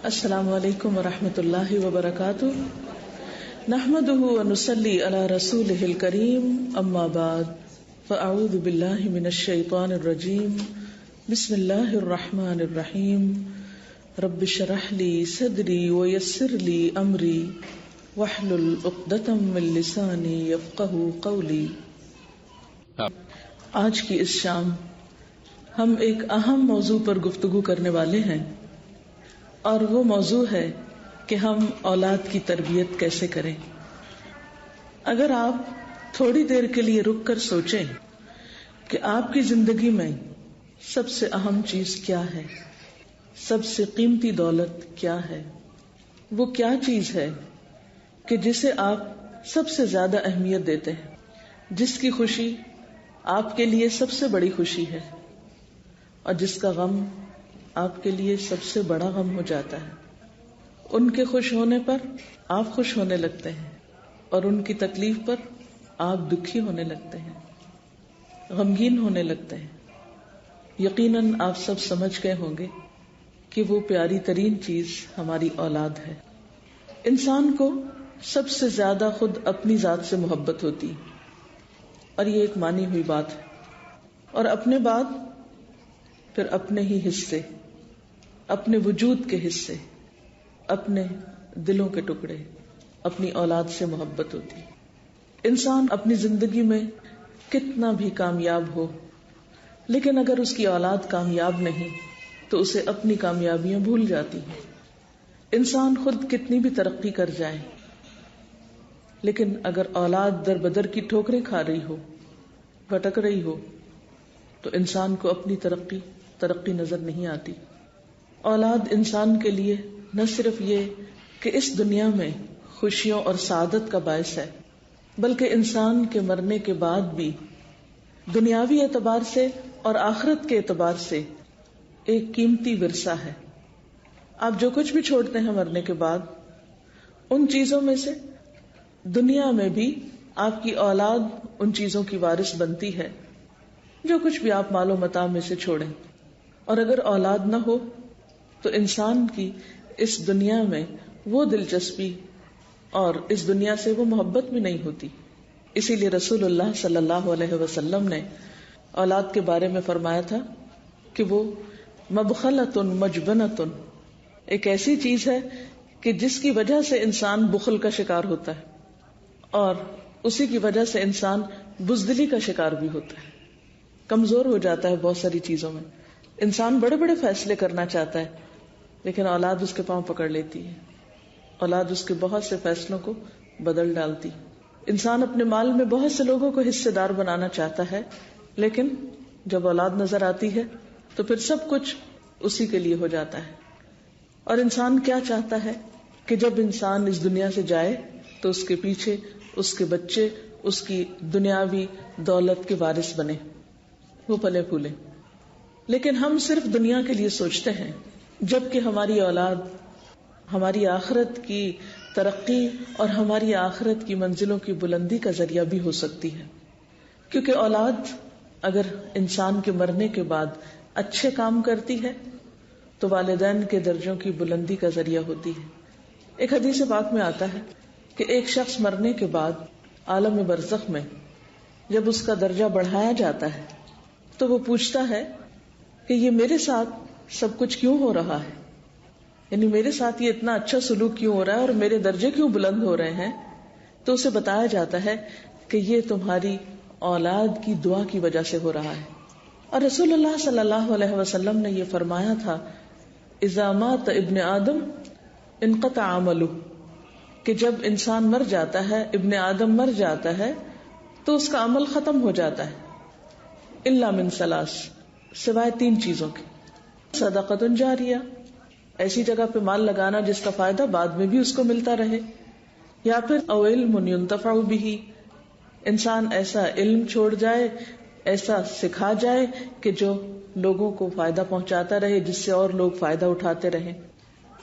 السلام علیکم ورحمۃ اللہ وبرکاتہ، نحمده ونصلی علی رسوله الکریم، اما بعد فاعوذ باللہ من الشیطان الرجیم، بسم اللہ الرحمن الرحیم، رب اشرح لی صدری ویسر لی امری واحلل عقدۃ من لسانی یفقہوا قولی۔ آج کی اس شام ہم ایک اہم موضوع پر گفتگو کرنے والے ہیں، اور وہ موضوع ہے کہ ہم اولاد کی تربیت کیسے کریں۔ اگر آپ تھوڑی دیر کے لیے رک کر سوچیں کہ آپ کی زندگی میں سب سے اہم چیز کیا ہے، سب سے قیمتی دولت کیا ہے، وہ کیا چیز ہے کہ جسے آپ سب سے زیادہ اہمیت دیتے ہیں، جس کی خوشی آپ کے لیے سب سے بڑی خوشی ہے، اور جس کا غم آپ کے لیے سب سے بڑا غم ہو جاتا ہے۔ ان کے خوش ہونے پر آپ خوش ہونے لگتے ہیں، اور ان کی تکلیف پر آپ دکھی ہونے لگتے ہیں، غمگین ہونے لگتے ہیں۔ یقیناً آپ سب سمجھ گئے ہوں گے کہ وہ پیاری ترین چیز ہماری اولاد ہے۔ انسان کو سب سے زیادہ خود اپنی ذات سے محبت ہوتی ہے، اور یہ ایک مانی ہوئی بات ہے، اور اپنے بعد پھر اپنے ہی حصے، اپنے وجود کے حصے، اپنے دلوں کے ٹکڑے، اپنی اولاد سے محبت ہوتی۔ انسان اپنی زندگی میں کتنا بھی کامیاب ہو، لیکن اگر اس کی اولاد کامیاب نہیں تو اسے اپنی کامیابیاں بھول جاتی ہیں۔ انسان خود کتنی بھی ترقی کر جائے، لیکن اگر اولاد در بدر کی ٹھوکریں کھا رہی ہو، بھٹک رہی ہو، تو انسان کو اپنی ترقی نظر نہیں آتی۔ اولاد انسان کے لیے نہ صرف یہ کہ اس دنیا میں خوشیوں اور سعادت کا باعث ہے، بلکہ انسان کے مرنے کے بعد بھی دنیاوی اعتبار سے اور آخرت کے اعتبار سے ایک قیمتی ورثہ ہے۔ آپ جو کچھ بھی چھوڑتے ہیں مرنے کے بعد، ان چیزوں میں سے دنیا میں بھی آپ کی اولاد ان چیزوں کی وارث بنتی ہے، جو کچھ بھی آپ مال و متاع میں سے چھوڑیں۔ اور اگر اولاد نہ ہو تو انسان کی اس دنیا میں وہ دلچسپی اور اس دنیا سے وہ محبت بھی نہیں ہوتی۔ اسی لیے رسول اللہ صلی اللہ علیہ وسلم نے اولاد کے بارے میں فرمایا تھا کہ وہ مبخلۃ مجبنۃ، ایک ایسی چیز ہے کہ جس کی وجہ سے انسان بخل کا شکار ہوتا ہے، اور اسی کی وجہ سے انسان بزدلی کا شکار بھی ہوتا ہے، کمزور ہو جاتا ہے بہت ساری چیزوں میں۔ انسان بڑے بڑے فیصلے کرنا چاہتا ہے، لیکن اولاد اس کے پاؤں پکڑ لیتی ہے، اولاد اس کے بہت سے فیصلوں کو بدل ڈالتی۔ انسان اپنے مال میں بہت سے لوگوں کو حصے دار بنانا چاہتا ہے، لیکن جب اولاد نظر آتی ہے تو پھر سب کچھ اسی کے لیے ہو جاتا ہے۔ اور انسان کیا چاہتا ہے کہ جب انسان اس دنیا سے جائے تو اس کے پیچھے اس کے بچے اس کی دنیاوی دولت کے وارث بنے، وہ پلے پھولے۔ لیکن ہم صرف دنیا کے لیے سوچتے ہیں، جبکہ ہماری اولاد ہماری آخرت کی ترقی اور ہماری آخرت کی منزلوں کی بلندی کا ذریعہ بھی ہو سکتی ہے، کیونکہ اولاد اگر انسان کے مرنے کے بعد اچھے کام کرتی ہے تو والدین کے درجوں کی بلندی کا ذریعہ ہوتی ہے۔ ایک حدیث پاک میں آتا ہے کہ ایک شخص مرنے کے بعد عالم برزخ میں جب اس کا درجہ بڑھایا جاتا ہے تو وہ پوچھتا ہے کہ یہ میرے ساتھ سب کچھ کیوں ہو رہا ہے، یعنی میرے ساتھ یہ اتنا اچھا سلوک کیوں ہو رہا ہے اور میرے درجے کیوں بلند ہو رہے ہیں؟ تو اسے بتایا جاتا ہے کہ یہ تمہاری اولاد کی دعا کی وجہ سے ہو رہا ہے۔ اور رسول اللہ صلی اللہ علیہ وسلم نے یہ فرمایا تھا، اذا مات ابن آدم انقطع عملہ، کہ جب انسان مر جاتا ہے، ابن آدم مر جاتا ہے تو اس کا عمل ختم ہو جاتا ہے، الا من ثلاث، سوائے تین چیزوں کے۔ صدقۃ جاریہ، ایسی جگہ پہ مال لگانا جس کا فائدہ بعد میں بھی اس کو ملتا رہے، یا پھر او علم ينتفع به، انسان ایسا علم چھوڑ جائے، ایسا سکھا جائے کہ جو لوگوں کو فائدہ پہنچاتا رہے، جس سے اور لوگ فائدہ اٹھاتے رہیں،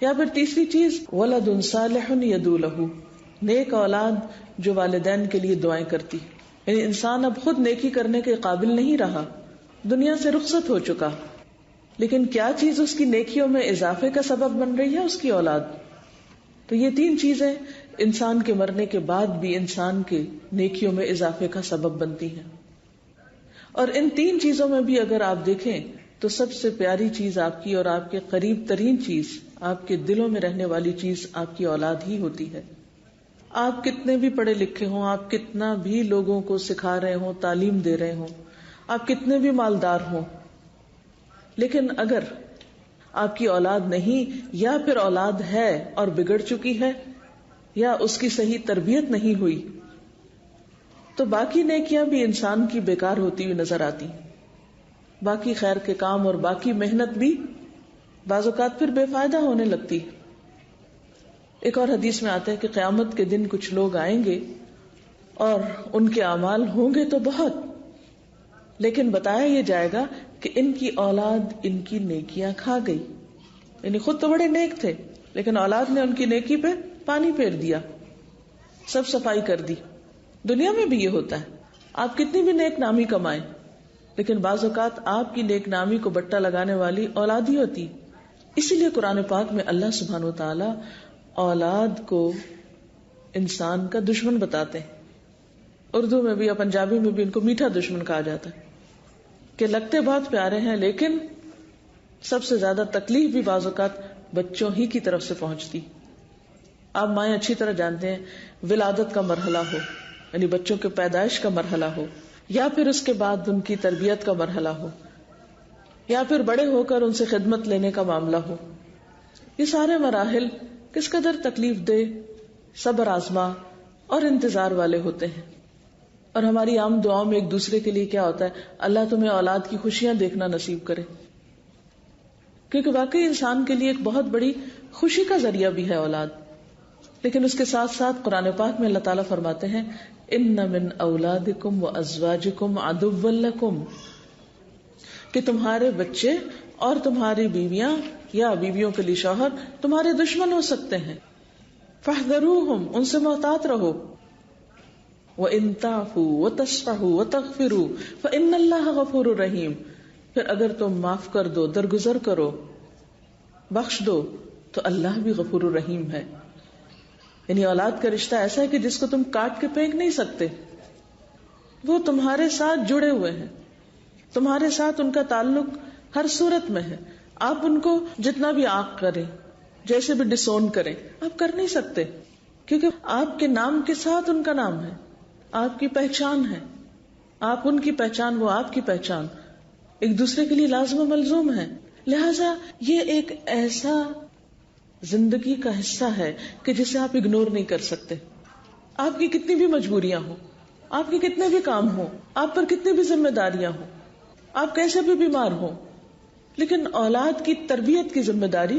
یا پھر تیسری چیز ولد صالح يدعو له، نیک اولاد جو والدین کے لیے دعائیں کرتی۔ یعنی انسان اب خود نیکی کرنے کے قابل نہیں رہا، دنیا سے رخصت ہو چکا، لیکن کیا چیز اس کی نیکیوں میں اضافے کا سبب بن رہی ہے؟ اس کی اولاد. تو یہ 3 چیزیں انسان کے مرنے کے بعد بھی انسان کے نیکیوں میں اضافے کا سبب بنتی ہیں. اور ان 3 چیزوں میں بھی اگر آپ دیکھیں تو سب سے پیاری چیز آپ کی اور آپ کے قریب ترین چیز، آپ کے دلوں میں رہنے والی چیز آپ کی اولاد ہی ہوتی ہے. آپ کتنے بھی پڑھے لکھے ہوں، آپ کتنا بھی لوگوں کو سکھا رہے ہوں، تعلیم دے رہے ہوں، آپ کتنے بھی مالدار ہوں، لیکن اگر آپ کی اولاد نہیں، یا پھر اولاد ہے اور بگڑ چکی ہے، یا اس کی صحیح تربیت نہیں ہوئی، تو باقی نیکیاں بھی انسان کی بیکار ہوتی ہوئی نظر آتی. باقی خیر کے کام اور باقی محنت بھی بعض اوقات پھر بے فائدہ ہونے لگتی. ایک اور حدیث میں آتا ہے کہ قیامت کے دن کچھ لوگ آئیں گے اور ان کے اعمال ہوں گے تو بہت، لیکن بتایا یہ جائے گا کہ ان کی اولاد ان کی نیکیاں کھا گئی. یعنی خود تو بڑے نیک تھے لیکن اولاد نے ان کی نیکی پہ پانی پھیر دیا، سب صفائی کر دی. دنیا میں بھی یہ ہوتا ہے، آپ کتنی بھی نیک نامی کمائیں لیکن بعض اوقات آپ کی نیک نامی کو بٹا لگانے والی اولاد ہی ہوتی. اسی لیے قرآن پاک میں اللہ سبحانہ و تعالی اولاد کو انسان کا دشمن بتاتے ہیں. اردو میں بھی یا پنجابی میں بھی ان کو میٹھا دشمن کہا جاتا ہے کہ لگتے بہت پیارے ہیں لیکن سب سے زیادہ تکلیف بھی بعض اوقات بچوں ہی کی طرف سے پہنچتی. آپ مائیں اچھی طرح جانتے ہیں، ولادت کا مرحلہ ہو یعنی بچوں کے پیدائش کا مرحلہ ہو، یا پھر اس کے بعد ان کی تربیت کا مرحلہ ہو، یا پھر بڑے ہو کر ان سے خدمت لینے کا معاملہ ہو، یہ سارے مراحل کس قدر تکلیف دہ، صبر آزما اور انتظار والے ہوتے ہیں. اور ہماری عام دعاؤں میں ایک دوسرے کے لیے کیا ہوتا ہے؟ اللہ تمہیں اولاد کی خوشیاں دیکھنا نصیب کرے، کیونکہ واقعی انسان کے لیے ایک بہت بڑی خوشی کا ذریعہ بھی ہے اولاد. لیکن اس کے ساتھ ساتھ قرآن پاک میں اللہ تعالیٰ فرماتے ہیں ان من اولادکم وازواجکم عدوا لکم، کہ تمہارے بچے اور تمہاری بیویاں یا بیویوں کے لیے شوہر تمہارے دشمن ہو سکتے ہیں. فاحذروہم، ان سے محتاط رہو. وَإِن تَعْفُوا وَتَصْفَحُوا وَتَغْفِرُوا فَإِنَّ اللَّهَ غَفُورٌ رَحِيمٌ، پھر اگر تم معاف کر دو، درگزر کرو، بخش دو تو اللہ بھی غفور الرحیم ہے. یعنی اولاد کا رشتہ ایسا ہے کہ جس کو تم کاٹ کے پھینک نہیں سکتے، وہ تمہارے ساتھ جڑے ہوئے ہیں، تمہارے ساتھ ان کا تعلق ہر صورت میں ہے. آپ ان کو جتنا بھی آنکھ کریں، جیسے بھی ڈسون کریں، آپ کر نہیں سکتے، کیونکہ آپ کے نام کے ساتھ ان کا نام ہے، آپ کی پہچان ہے، آپ ان کی پہچان، وہ آپ کی پہچان، ایک دوسرے کے لیے لازم و ملزوم ہے. لہذا یہ ایک ایسا زندگی کا حصہ ہے کہ جسے آپ اگنور نہیں کر سکتے. آپ کی کتنی بھی مجبوریاں ہوں، آپ کے کتنے بھی کام ہوں، آپ پر کتنی بھی ذمہ داریاں ہوں، آپ کیسے بھی بیمار ہوں، لیکن اولاد کی تربیت کی ذمہ داری،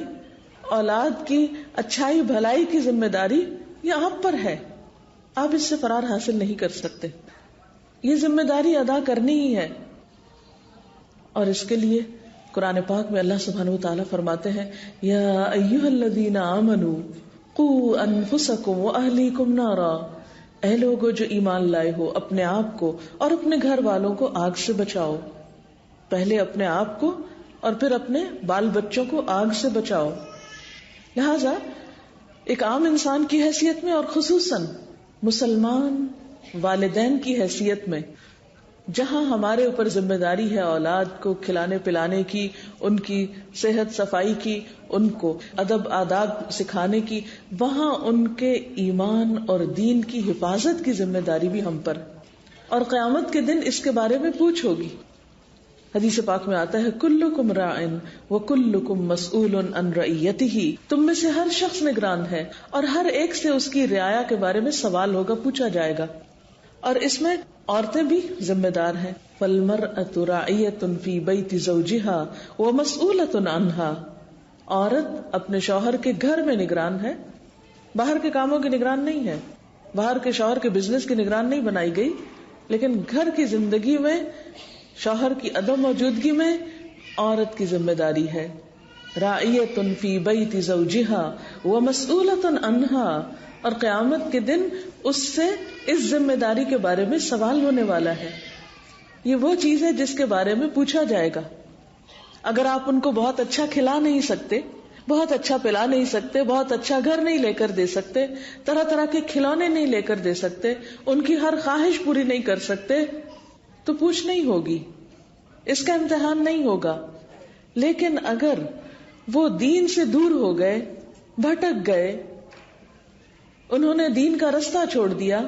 اولاد کی اچھائی بھلائی کی ذمہ داری یہ آپ پر ہے. آپ اس سے فرار حاصل نہیں کر سکتے، یہ ذمہ داری ادا کرنی ہی ہے. اور اس کے لیے قرآن پاک میں اللہ سبحانہ و تعالیٰ فرماتے ہیں یا ایھا الذین آمنوا قوا انفسکم واہلیکم نارا، اے لوگو جو ایمان لائے ہو، اپنے آپ کو اور اپنے گھر والوں کو آگ سے بچاؤ. پہلے اپنے آپ کو اور پھر اپنے بال بچوں کو آگ سے بچاؤ. لہذا ایک عام انسان کی حیثیت میں اور خصوصاً مسلمان والدین کی حیثیت میں، جہاں ہمارے اوپر ذمہ داری ہے اولاد کو کھلانے پلانے کی، ان کی صحت صفائی کی، ان کو ادب آداب سکھانے کی، وہاں ان کے ایمان اور دین کی حفاظت کی ذمہ داری بھی ہم پر. اور قیامت کے دن اس کے بارے میں پوچھ ہوگی. حدیث پاک میں آتا ہے کلکم راعن وکلکم مسئول عن رعیتہ، تم میں سے ہر شخص نگران ہے اور ہر ایک سے اس کی رعایا کے بارے میں سوال ہوگا، پوچھا جائے گا. اور اس میں عورتیں بھی ذمہ دار ہیں. فالمرأة راعیۃ فی بیت زوجہا ومسئولۃ عنہا، عورت اپنے شوہر کے گھر میں نگران ہے، باہر کے کاموں کی نگران نہیں ہے، باہر کے شوہر کے بزنس کی نگران نہیں بنائی گئی، لیکن گھر کی زندگی میں شوہر کی عدم موجودگی میں عورت کی ذمہ داری ہے. راعیۃ فی بیت زوجہا ومسئولۃ عنہا، اور قیامت کے دن اس سے اس ذمہ داری کے بارے میں سوال ہونے والا ہے. یہ وہ چیز ہے جس کے بارے میں پوچھا جائے گا. اگر آپ ان کو بہت اچھا کھلا نہیں سکتے، بہت اچھا پلا نہیں سکتے، بہت اچھا گھر نہیں لے کر دے سکتے، طرح طرح کے کھلونے نہیں لے کر دے سکتے، ان کی ہر خواہش پوری نہیں کر سکتے، تو پوچھ نہیں ہوگی، اس کا امتحان نہیں ہوگا. لیکن اگر وہ دین سے دور ہو گئے، بھٹک گئے، انہوں نے دین کا رستہ چھوڑ دیا،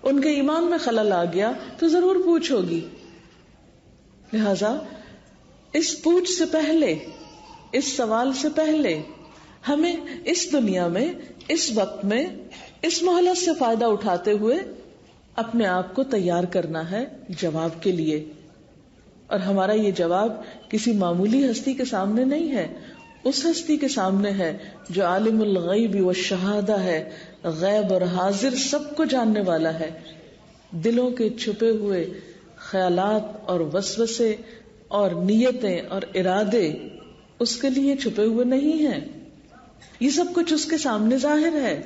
ان کے ایمان میں خلل آ گیا، تو ضرور پوچھ ہوگی. لہذا اس پوچھ سے پہلے، اس سوال سے پہلے ہمیں اس دنیا میں، اس وقت میں، اس مہلت سے فائدہ اٹھاتے ہوئے اپنے آپ کو تیار کرنا ہے جواب کے لیے. اور ہمارا یہ جواب کسی معمولی ہستی کے سامنے نہیں ہے، اس ہستی کے سامنے ہے جو عالم الغیب والشہادہ ہے، غیب اور حاضر سب کو جاننے والا ہے. دلوں کے چھپے ہوئے خیالات اور وسوسے اور نیتیں اور ارادے اس کے لیے چھپے ہوئے نہیں ہیں، یہ سب کچھ اس کے سامنے ظاہر ہے.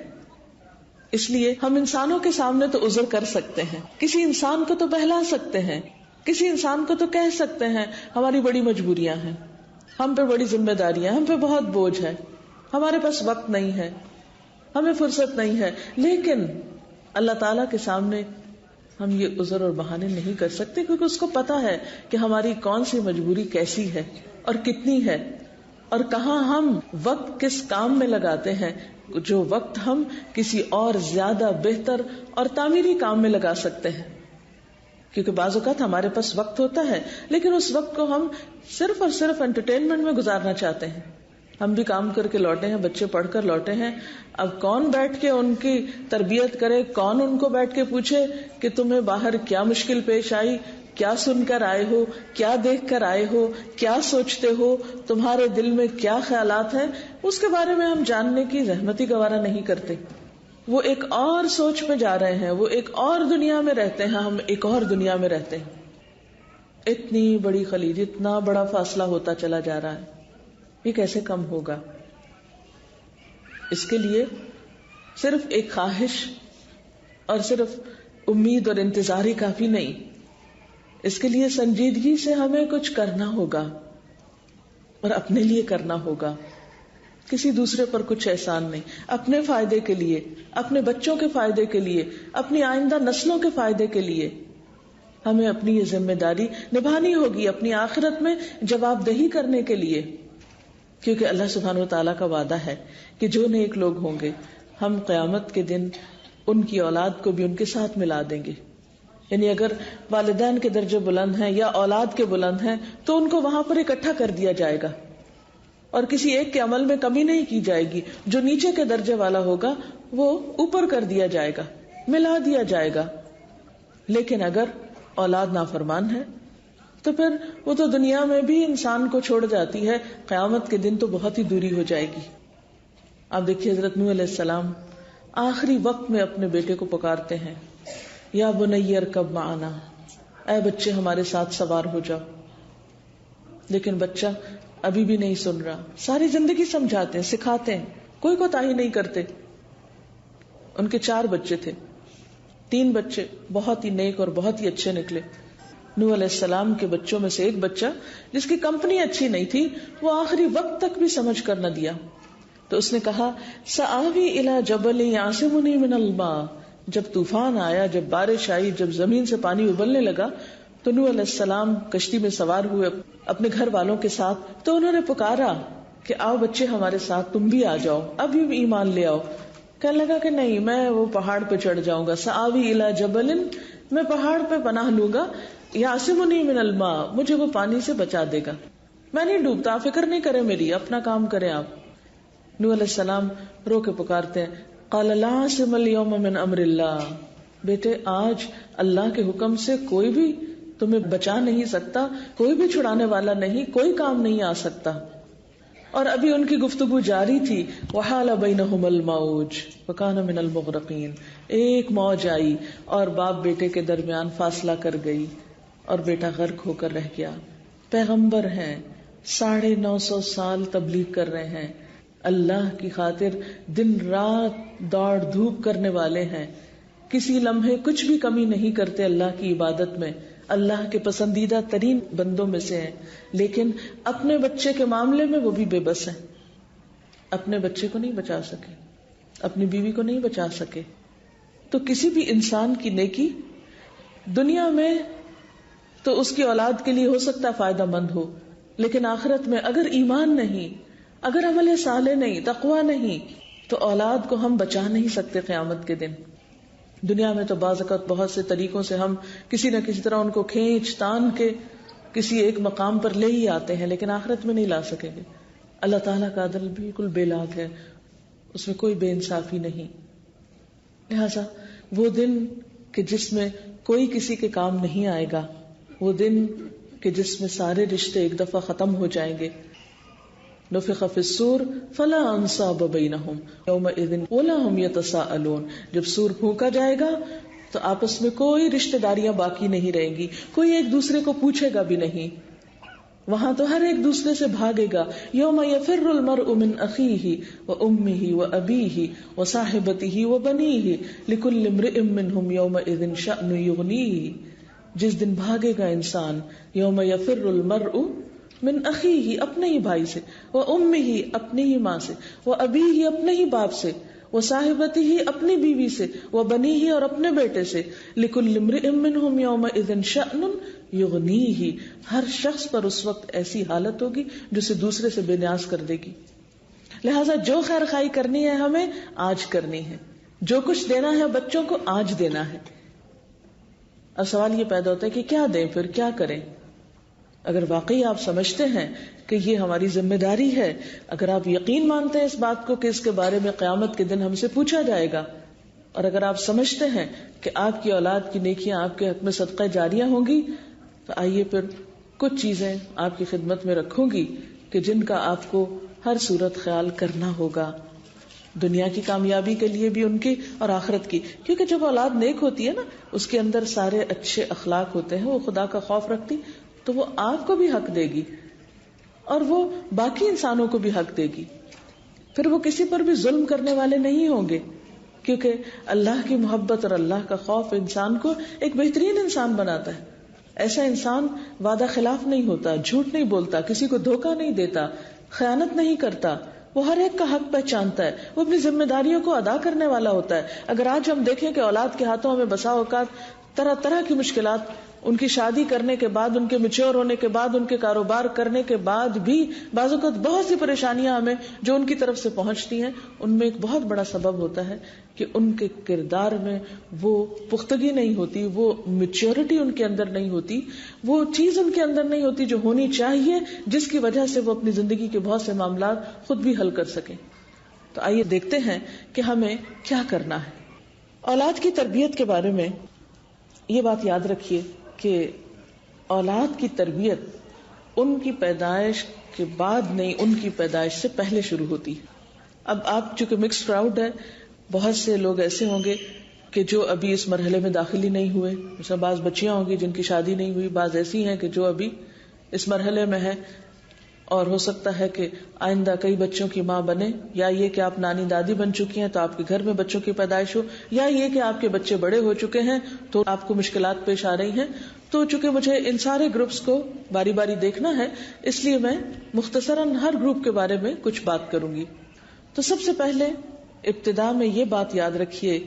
اس لیے ہم انسانوں کے سامنے تو عذر کر سکتے ہیں، کسی انسان کو تو بہلا سکتے ہیں، کسی انسان کو تو کہہ سکتے ہیں ہماری بڑی مجبوریاں ہیں، ہم پہ بڑی ذمہ داریاں، ہم پہ بہت بوجھ ہے، ہمارے پاس وقت نہیں ہے، ہمیں فرصت نہیں ہے. لیکن اللہ تعالیٰ کے سامنے ہم یہ عذر اور بہانے نہیں کر سکتے، کیونکہ اس کو پتا ہے کہ ہماری کون سی مجبوری کیسی ہے اور کتنی ہے، اور کہاں ہم وقت کس کام میں لگاتے ہیں جو وقت ہم کسی اور زیادہ بہتر اور تعمیری کام میں لگا سکتے ہیں. کیونکہ بعض اوقات ہمارے پاس وقت ہوتا ہے لیکن اس وقت کو ہم صرف اور صرف انٹرٹینمنٹ میں گزارنا چاہتے ہیں. ہم بھی کام کر کے لوٹے ہیں، بچے پڑھ کر لوٹے ہیں، اب کون بیٹھ کے ان کی تربیت کرے، کون ان کو بیٹھ کے پوچھے کہ تمہیں باہر کیا مشکل پیش آئی، کیا سن کر آئے ہو، کیا دیکھ کر آئے ہو، کیا سوچتے ہو، تمہارے دل میں کیا خیالات ہیں، اس کے بارے میں ہم جاننے کی زحمت ہی گوارا نہیں کرتے. وہ ایک اور سوچ میں جا رہے ہیں، وہ ایک اور دنیا میں رہتے ہیں، ہم ایک اور دنیا میں رہتے ہیں. اتنی بڑی خلیج، اتنا بڑا فاصلہ ہوتا چلا جا رہا ہے، یہ کیسے کم ہوگا؟ اس کے لیے صرف ایک خواہش اور صرف امید اور انتظار ہی کافی نہیں، اس کے لیے سنجیدگی سے ہمیں کچھ کرنا ہوگا اور اپنے لیے کرنا ہوگا. کسی دوسرے پر کچھ احسان نہیں، اپنے فائدے کے لیے، اپنے بچوں کے فائدے کے لیے، اپنی آئندہ نسلوں کے فائدے کے لیے ہمیں اپنی یہ ذمہ داری نبھانی ہوگی، اپنی آخرت میں جواب دہی کرنے کے لیے. کیونکہ اللہ سبحانہ و تعالیٰ کا وعدہ ہے کہ جو نیک لوگ ہوں گے ہم قیامت کے دن ان کی اولاد کو بھی ان کے ساتھ ملا دیں گے. یعنی اگر والدین کے درجے بلند ہیں یا اولاد کے بلند ہیں تو ان کو وہاں پر اکٹھا کر دیا جائے گا اور کسی ایک کے عمل میں کمی نہیں کی جائے گی. جو نیچے کے درجے والا ہوگا وہ اوپر کر دیا جائے گا، ملا دیا جائے گا. لیکن اگر اولاد نافرمان ہے تو پھر وہ تو دنیا میں بھی انسان کو چھوڑ جاتی ہے، قیامت کے دن تو بہت ہی دوری ہو جائے گی. آپ دیکھیے حضرت نوح علیہ السلام آخری وقت میں اپنے بیٹے کو پکارتے ہیں، یا بنی ارکب معنا، اے بچے ہمارے ساتھ سوار ہو جاؤ. لیکن بچہ ابھی بھی نہیں سن رہا. ساری زندگی سمجھاتے ہیں، سکھاتے ہیں، کوئی کوتاہی نہیں کرتے. ان کے 4 بچے تھے، 3 بچے بہت ہی نیک اور بہت ہی اچھے نکلے. نوح علیہ السلام کے بچوں میں سے ایک بچہ جس کی کمپنی اچھی نہیں تھی، وہ آخری وقت تک بھی سمجھ کر نہ دیا. تو اس نے کہا سآوی الی جبل یعصمنی من الماء. جب طوفان آیا، جب بارش آئی، جب زمین سے پانی ابلنے لگا تو نوح علیہ السلام کشتی میں سوار ہوئے اپنے گھر والوں کے ساتھ. تو انہوں نے پکارا کہ آؤ بچے ہمارے ساتھ، تم بھی آ جاؤ، ابھی بھی ایمان لے آؤ. کہنے لگا کہ نہیں، میں وہ پہاڑ پہ چڑھ جاؤں گا. سآوی الی جبل، میں پہاڑ پہ پناہ لوں گا، یعصمنی من الماء، مجھے وہ پانی سے بچا دے گا، میں نہیں ڈوبتا، فکر نہیں کرے میری، اپنا کام کریں آپ. نوح علیہ السلام رو کے پکارتے ہیں، قال لا عاصم اليوم من امر اللہ. بیٹے آج اللہ کے حکم سے کوئی بھی تمہیں بچا نہیں سکتا، کوئی بھی چھڑانے والا نہیں، کوئی کام نہیں آ سکتا. اور ابھی ان کی گفتگو جاری تھی. وحال بینہم الموج فکان من المغرقین. ایک موج آئی اور باپ بیٹے کے درمیان فاصلہ کر گئی اور بیٹا غرق ہو کر رہ گیا. پیغمبر ہیں، 950 سال تبلیغ کر رہے ہیں، اللہ کی خاطر دن رات دوڑ دھوپ کرنے والے ہیں، کسی لمحے کچھ بھی کمی نہیں کرتے اللہ کی عبادت میں، اللہ کے پسندیدہ ترین بندوں میں سے ہیں، لیکن اپنے بچے کے معاملے میں وہ بھی بے بس ہیں. اپنے بچے کو نہیں بچا سکے، اپنی بیوی کو نہیں بچا سکے. تو کسی بھی انسان کی نیکی دنیا میں تو اس کی اولاد کے لیے ہو سکتا ہے فائدہ مند ہو، لیکن آخرت میں اگر ایمان نہیں، اگر عمل صالح نہیں، تقوی نہیں، تو اولاد کو ہم بچا نہیں سکتے قیامت کے دن. دنیا میں تو بعض اوقات بہت سے طریقوں سے ہم کسی نہ کسی طرح ان کو کھینچ تان کے کسی ایک مقام پر لے ہی آتے ہیں، لیکن آخرت میں نہیں لا سکیں گے. اللہ تعالیٰ کا عدل بالکل بے لاگ ہے، اس میں کوئی بے انصافی نہیں. لہذا وہ دن کہ جس میں کوئی کسی کے کام نہیں آئے گا، وہ دن کہ جس میں سارے رشتے ایک دفعہ ختم ہو جائیں گے. نفخ فی الصور فلا انصاب بینہم یومئذ ولا هم یتساءلون. جب سور پھونکا جائے گا تو آپس میں کوئی رشتہ داریاں باقی نہیں رہیں گی، کوئی ایک دوسرے کو پوچھے گا بھی نہیں. وہاں تو ہر ایک دوسرے سے بھاگے گا. یوم یفر المرء من اخیہ وامہ وابیہ وصاحبتہ وبنیہ لکل امرئ منہم یومئذ شأن یغنیہ. جس دن بھاگے گا انسان، یوم یفر المرء من اخیہ اپنے ہی بھائی سے، وامہ اپنی ہی ماں سے، وابیہ اپنے ہی باپ سے، وصاحبتہ اپنی بیوی سے، وبنیہ اور اپنے بیٹے سے. لکل امرئ منہم یومئذ شأن یغنیہ. ہر شخص پر اس وقت ایسی حالت ہوگی جو اسے دوسرے سے بے نیاز کر دے گی. لہٰذا جو خیر خائی کرنی ہے ہمیں آج کرنی ہے، جو کچھ دینا ہے بچوں کو آج دینا ہے. اب سوال یہ پیدا ہوتا ہے کہ کیا دیں، پھر کیا کریں؟ اگر واقعی آپ سمجھتے ہیں کہ یہ ہماری ذمہ داری ہے، اگر آپ یقین مانتے ہیں اس بات کو کہ اس کے بارے میں قیامت کے دن ہم سے پوچھا جائے گا، اور اگر آپ سمجھتے ہیں کہ آپ کی اولاد کی نیکیاں آپ کے حق میں صدقہ جاریہ ہوں گی، تو آئیے پھر کچھ چیزیں آپ کی خدمت میں رکھوں گی کہ جن کا آپ کو ہر صورت خیال کرنا ہوگا، دنیا کی کامیابی کے لیے بھی ان کی اور آخرت کی. کیونکہ جب اولاد نیک ہوتی ہے نا، اس کے اندر سارے اچھے اخلاق ہوتے ہیں، وہ خدا کا خوف رکھتی، تو وہ آپ کو بھی حق دے گی اور وہ باقی انسانوں کو بھی حق دے گی. پھر وہ کسی پر بھی ظلم کرنے والے نہیں ہوں گے، کیونکہ اللہ کی محبت اور اللہ کا خوف انسان کو ایک بہترین انسان بناتا ہے. ایسا انسان وعدہ خلاف نہیں ہوتا، جھوٹ نہیں بولتا، کسی کو دھوکہ نہیں دیتا، خیانت نہیں کرتا، وہ ہر ایک کا حق پہچانتا ہے، وہ اپنی ذمہ داریوں کو ادا کرنے والا ہوتا ہے. اگر آج ہم دیکھیں کہ اولاد کے ہاتھوں ہمیں بسا اوقات طرح طرح کی مشکلات، ان کی شادی کرنے کے بعد، ان کے میچور ہونے کے بعد، ان کے کاروبار کرنے کے بعد بھی بعض اوقات بہت سی پریشانیاں ہمیں جو ان کی طرف سے پہنچتی ہیں، ان میں ایک بہت بڑا سبب ہوتا ہے کہ ان کے کردار میں وہ پختگی نہیں ہوتی، وہ میچورٹی ان کے اندر نہیں ہوتی، وہ چیز ان کے اندر نہیں ہوتی جو ہونی چاہیے، جس کی وجہ سے وہ اپنی زندگی کے بہت سے معاملات خود بھی حل کر سکیں. تو آئیے دیکھتے ہیں کہ ہمیں کیا کرنا ہے. اولاد کی تربیت کے بارے میں یہ بات یاد رکھیے کہ اولاد کی تربیت ان کی پیدائش کے بعد نہیں، ان کی پیدائش سے پہلے شروع ہوتی. اب آپ چونکہ مکس کراؤڈ ہے، بہت سے لوگ ایسے ہوں گے کہ جو ابھی اس مرحلے میں داخل ہی نہیں ہوئے، مثلا بعض بچیاں ہوں گی جن کی شادی نہیں ہوئی، بعض ایسی ہیں کہ جو ابھی اس مرحلے میں ہے، اور ہو سکتا ہے کہ آئندہ کئی بچوں کی ماں بنے، یا یہ کہ آپ نانی دادی بن چکی ہیں تو آپ کے گھر میں بچوں کی پیدائش ہو، یا یہ کہ آپ کے بچے بڑے ہو چکے ہیں تو آپ کو مشکلات پیش آ رہی ہیں. تو چونکہ مجھے ان سارے گروپس کو باری باری دیکھنا ہے، اس لیے میں مختصراً ہر گروپ کے بارے میں کچھ بات کروں گی. تو سب سے پہلے ابتدا میں یہ بات یاد رکھیے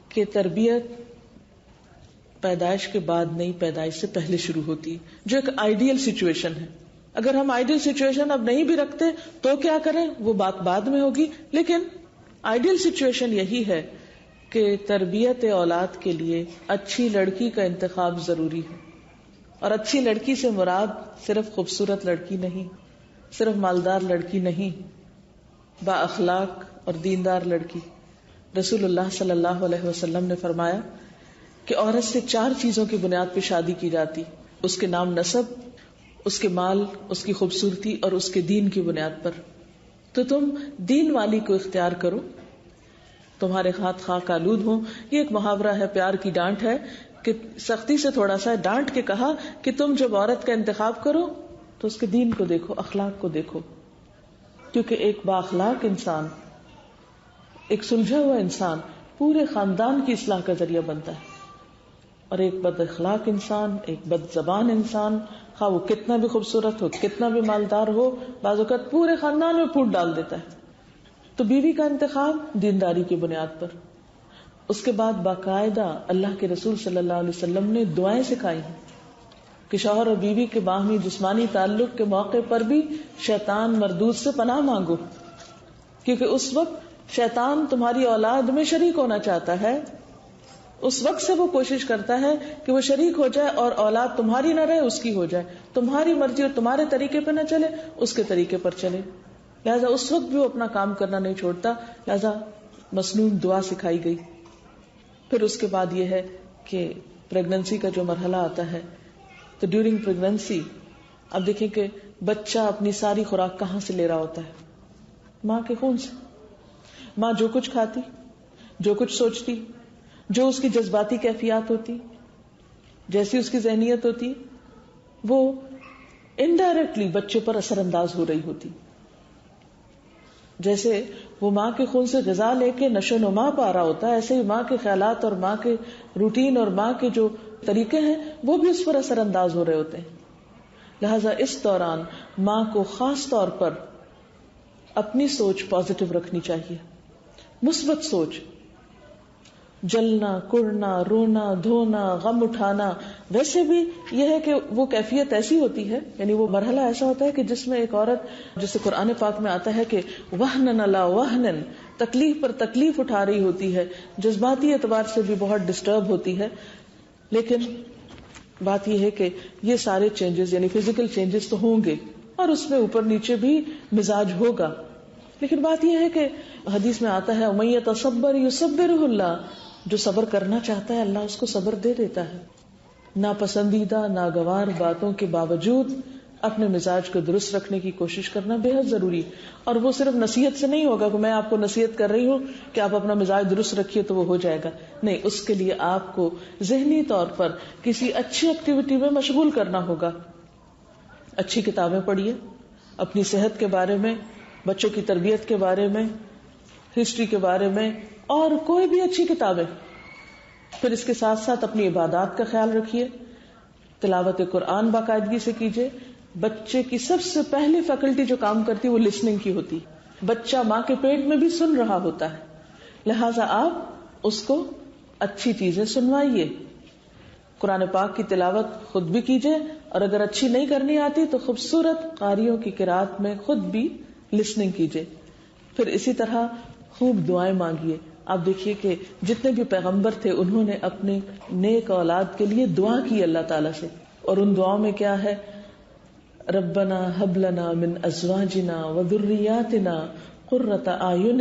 کہ تربیت پیدائش کے بعد نہیں، پیدائش سے پہلے شروع ہوتی، جو ایک آئیڈیل سچویشن ہے. اگر ہم آئیڈیل سچویشن اب نہیں بھی رکھتے تو کیا کریں، وہ بات بعد میں ہوگی، لیکن آئیڈیل سچویشن یہی ہے کہ تربیت اولاد کے لیے اچھی لڑکی کا انتخاب ضروری ہے. اور اچھی لڑکی سے مراد صرف خوبصورت لڑکی نہیں، صرف مالدار لڑکی نہیں، با اخلاق اور دیندار لڑکی. رسول اللہ صلی اللہ علیہ وسلم نے فرمایا کہ عورت سے 4 چیزوں کی بنیاد پہ شادی کی جاتی، اس کے نام نسب، اس کے مال، اس کی خوبصورتی اور اس کے دین کی بنیاد پر. تو تم دین والی کو اختیار کرو، تمہارے ہاتھ خاک آلود ہوں. یہ ایک محاورہ ہے، پیار کی ڈانٹ ہے کہ سختی سے تھوڑا سا ڈانٹ کے کہا کہ تم جب عورت کا انتخاب کرو تو اس کے دین کو دیکھو، اخلاق کو دیکھو، کیونکہ ایک با اخلاق انسان، ایک سلجھا ہوا انسان پورے خاندان کی اصلاح کا ذریعہ بنتا ہے. اور ایک بد اخلاق انسان، ایک بد زبان انسان، خواہ وہ کتنا بھی خوبصورت ہو، کتنا بھی مالدار ہو، بعض اوقات پورے خاندان میں پھوٹ ڈال دیتا ہے. تو بیوی کا انتخاب دینداری کی بنیاد پر. اس کے بعد باقاعدہ اللہ کے رسول صلی اللہ علیہ وسلم نے دعائیں سکھائی ہیں کہ شوہر اور بیوی کے باہمی جسمانی تعلق کے موقع پر بھی شیطان مردود سے پناہ مانگو، کیونکہ اس وقت شیطان تمہاری اولاد میں شریک ہونا چاہتا ہے. اس وقت سے وہ کوشش کرتا ہے کہ وہ شریک ہو جائے اور اولاد تمہاری نہ رہے، اس کی ہو جائے، تمہاری مرضی اور تمہارے طریقے پہ نہ چلے، اس کے طریقے پر چلے. لہذا اس وقت بھی وہ اپنا کام کرنا نہیں چھوڑتا. لہذا مسنون دعا سکھائی گئی. پھر اس کے بعد یہ ہے کہ پریگننسی کا جو مرحلہ آتا ہے، تو ڈیورنگ پریگننسی اب دیکھیں کہ بچہ اپنی ساری خوراک کہاں سے لے رہا ہوتا ہے؟ ماں کے خون سے. ماں جو کچھ کھاتی، جو کچھ سوچتی، جو اس کی جذباتی کیفیات ہوتی، جیسی اس کی ذہنیت ہوتی، وہ انڈائریکٹلی بچے پر اثر انداز ہو رہی ہوتی. جیسے وہ ماں کے خون سے غذا لے کے نشو و نما پا رہا ہوتا ہے، ایسے ہی ماں کے خیالات اور ماں کے روٹین اور ماں کے جو طریقے ہیں وہ بھی اس پر اثر انداز ہو رہے ہوتے ہیں. لہذا اس دوران ماں کو خاص طور پر اپنی سوچ پازیٹو رکھنی چاہیے، مثبت سوچ. جلنا، کڑنا، رونا، دھونا، غم اٹھانا. ویسے بھی یہ ہے کہ وہ کیفیت ایسی ہوتی ہے، یعنی وہ مرحلہ ایسا ہوتا ہے کہ جس میں ایک عورت، جسے قرآن پاک میں آتا ہے کہ وہنن علی وہنن، تکلیف پر تکلیف اٹھا رہی ہوتی ہے، جذباتی اعتبار سے بھی بہت ڈسٹرب ہوتی ہے. لیکن بات یہ ہے کہ یہ سارے چینجز یعنی فزیکل چینجز تو ہوں گے اور اس میں اوپر نیچے بھی مزاج ہوگا. لیکن بات یہ ہے کہ حدیث میں آتا ہے وَمَن يَتَصَبَّرْ يُصَبِّرْهُ اللَّهُ، جو صبر کرنا چاہتا ہے اللہ اس کو صبر دے دیتا ہے. ناپسندیدہ ناگوار باتوں کے باوجود اپنے مزاج کو درست رکھنے کی کوشش کرنا بے حد ضروری. اور وہ صرف نصیحت سے نہیں ہوگا کہ میں آپ کو نصیحت کر رہی ہوں کہ آپ اپنا مزاج درست رکھیے تو وہ ہو جائے گا. نہیں، اس کے لیے آپ کو ذہنی طور پر کسی اچھی ایکٹیویٹی میں مشغول کرنا ہوگا. اچھی کتابیں پڑھیے، اپنی صحت کے بارے میں، بچوں کی تربیت کے بارے میں، ہسٹری کے بارے میں، اور کوئی بھی اچھی کتابیں. پھر اس کے ساتھ ساتھ اپنی عبادات کا خیال رکھیے. تلاوت قرآن باقاعدگی سے کیجیے. بچے کی سب سے پہلی فیکلٹی جو کام کرتی ہے وہ لسننگ کی ہوتی. بچہ ماں کے پیٹ میں بھی سن رہا ہوتا ہے، لہٰذا آپ اس کو اچھی چیزیں سنوائیے. قرآن پاک کی تلاوت خود بھی کیجیے، اور اگر اچھی نہیں کرنی آتی تو خوبصورت قاریوں کی قرات میں خود بھی لسننگ کیجیے. پھر اسی طرح خوب دعائیں مانگیے. آپ دیکھیے کہ جتنے بھی پیغمبر تھے انہوں نے اپنے نیک اولاد کے لیے دعا کی اللہ تعالیٰ سے، اور ان دعاؤں میں کیا ہے؟ ربنا ہب لنا من ازواجنا وذریاتنا قرۃ اعین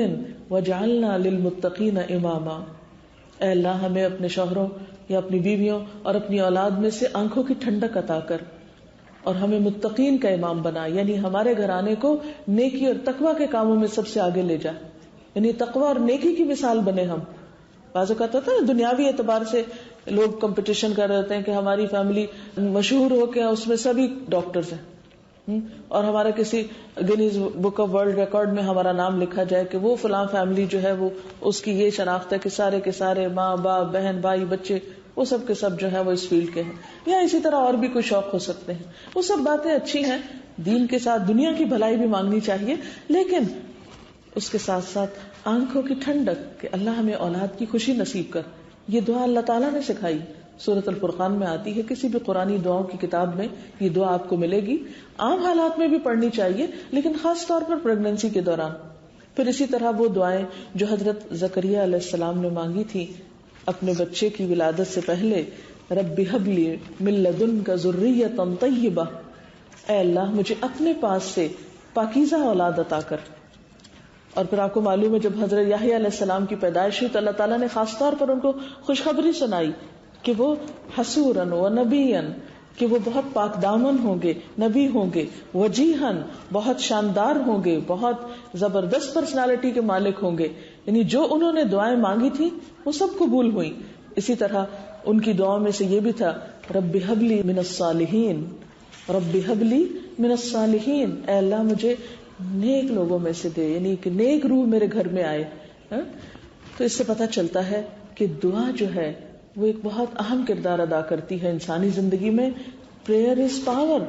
واجعلنا للمتقین اماما. اے اللہ ہمیں اپنے شوہروں یا اپنی بیویوں اور اپنی اولاد میں سے آنکھوں کی ٹھنڈک عطا کر اور ہمیں متقین کا امام بنا، یعنی ہمارے گھرانے کو نیکی اور تقوی کے کاموں میں سب سے آگے لے جا، یعنی تقوی اور نیکی کی مثال بنے ہم. بعض اوقات ہوتا ہے دنیاوی اعتبار سے لوگ کمپٹیشن کر رہے ہوتے ہیں کہ ہماری فیملی مشہور ہو کے اس میں سبھی ڈاکٹرز ہیں، اور ہمارا کسی Guinness book of world record میں ہمارا نام لکھا جائے کہ وہ فلاں فیملی جو ہے وہ اس کی یہ شناخت ہے کہ سارے کے سارے ماں باپ بہن بھائی بچے وہ سب کے سب جو ہے وہ اس فیلڈ کے ہیں. یا اسی طرح اور بھی کوئی شوق ہو سکتے ہیں. وہ سب باتیں اچھی ہیں، دین کے ساتھ دنیا کی بھلائی بھی مانگنی چاہیے، لیکن اس کے ساتھ ساتھ آنکھوں کی ٹھنڈک کہ اللہ ہمیں اولاد کی خوشی نصیب کر. یہ دعا اللہ تعالیٰ نے سکھائی، سورۃ الفرقان میں آتی ہے. کسی بھی قرآنی دعاؤں کی کتاب میں یہ دعا آپ کو ملے گی. عام حالات میں بھی پڑھنی چاہیے، لیکن خاص طور پر پریگننسی کے دوران. پھر اسی طرح وہ دعائیں جو حضرت زکریا علیہ السلام نے مانگی تھی اپنے بچے کی ولادت سے پہلے، رب ہب لی من لدنک ذریۃ طیبہ، اے اللہ مجھے اپنے پاس سے پاکیزہ اولاد عطا کر. اور پھر آپ کو معلوم ہے جب حضرت یحییٰ علیہ السلام کی پیدائش ہوئی تو اللہ تعالیٰ نے خاص طور پر ان کو خوشخبری سنائی کہ وہ حسوراً و نبیًا، کہ وہ بہت پاک دامن ہوں گے، نبی ہوں گے، وجیہاً بہت شاندار ہوں گے، بہت زبردست پرسنالٹی کے مالک ہوں گے. یعنی جو انہوں نے دعائیں مانگی تھی وہ سب قبول ہوئی. اسی طرح ان کی دعاؤں میں سے یہ بھی تھا رب ہب لی من الصالحین، رب ہب لی من الصالحین، اے اللہ مجھے نیک لوگوں میں سے دے، یعنی کہ نیک روح میرے گھر میں آئے. تو اس سے پتہ چلتا ہے کہ دعا جو ہے وہ ایک بہت اہم کردار ادا کرتی ہے انسانی زندگی میں. Prayer is power.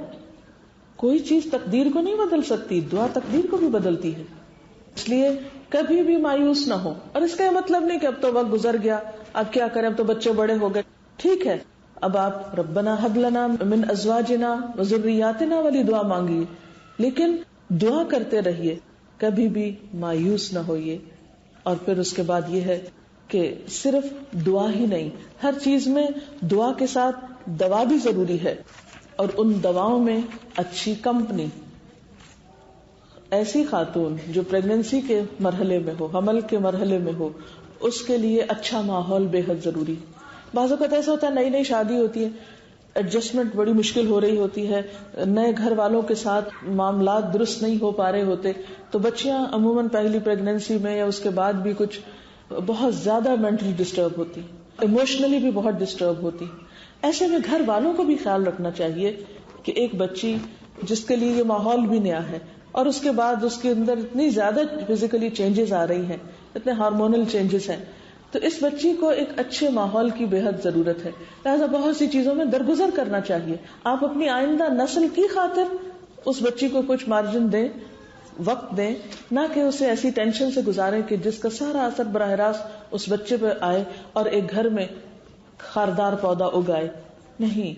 کوئی چیز تقدیر کو نہیں بدل سکتی، دعا تقدیر کو بھی بدلتی ہے. اس لیے کبھی بھی مایوس نہ ہو. اور اس کا یہ مطلب نہیں کہ اب تو وقت گزر گیا، اب کیا کریں، اب تو بچے بڑے ہو گئے. ٹھیک ہے، اب آپ ربنا ہب لنا من ازواجنا وذریاتنا والی دعا مانگیے، لیکن دعا کرتے رہیے، کبھی بھی مایوس نہ ہوئیے. اور پھر اس کے بعد یہ ہے کہ صرف دعا ہی نہیں، ہر چیز میں دعا کے ساتھ دوا بھی ضروری ہے. اور ان دواؤں میں اچھی کمپنی. ایسی خاتون جو پریگننسی کے مرحلے میں ہو، حمل کے مرحلے میں ہو، اس کے لیے اچھا ماحول بے حد ضروری. بعض اوقات ایسا ہوتا ہے نئی نئی شادی ہوتی ہے، ایڈجسٹمنٹ بڑی مشکل ہو رہی ہوتی ہے، نئے گھر والوں کے ساتھ معاملات درست نہیں ہو پا رہے ہوتے، تو بچیاں عموماً پہلی پریگننسی میں یا اس کے بعد بھی کچھ بہت زیادہ مینٹلی ڈسٹرب ہوتی، ایموشنلی بھی بہت ڈسٹرب ہوتی. ایسے میں گھر والوں کو بھی خیال رکھنا چاہیے کہ ایک بچی جس کے لیے یہ ماحول بھی نیا ہے اور اس کے بعد اس کے اندر اتنی زیادہ فزیکلی چینجز آ رہی ہیں، اتنے ہارمونل چینجز ہیں، تو اس بچی کو ایک اچھے ماحول کی بے حد ضرورت ہے. لہٰذا بہت سی چیزوں میں درگزر کرنا چاہیے. آپ اپنی آئندہ نسل کی خاطر اس بچی کو کچھ مارجن دیں، وقت دیں، نہ کہ اسے ایسی ٹینشن سے گزاریں کہ جس کا سارا اثر براہ راست اس بچے پہ آئے اور ایک گھر میں خاردار پودا اگائے. نہیں،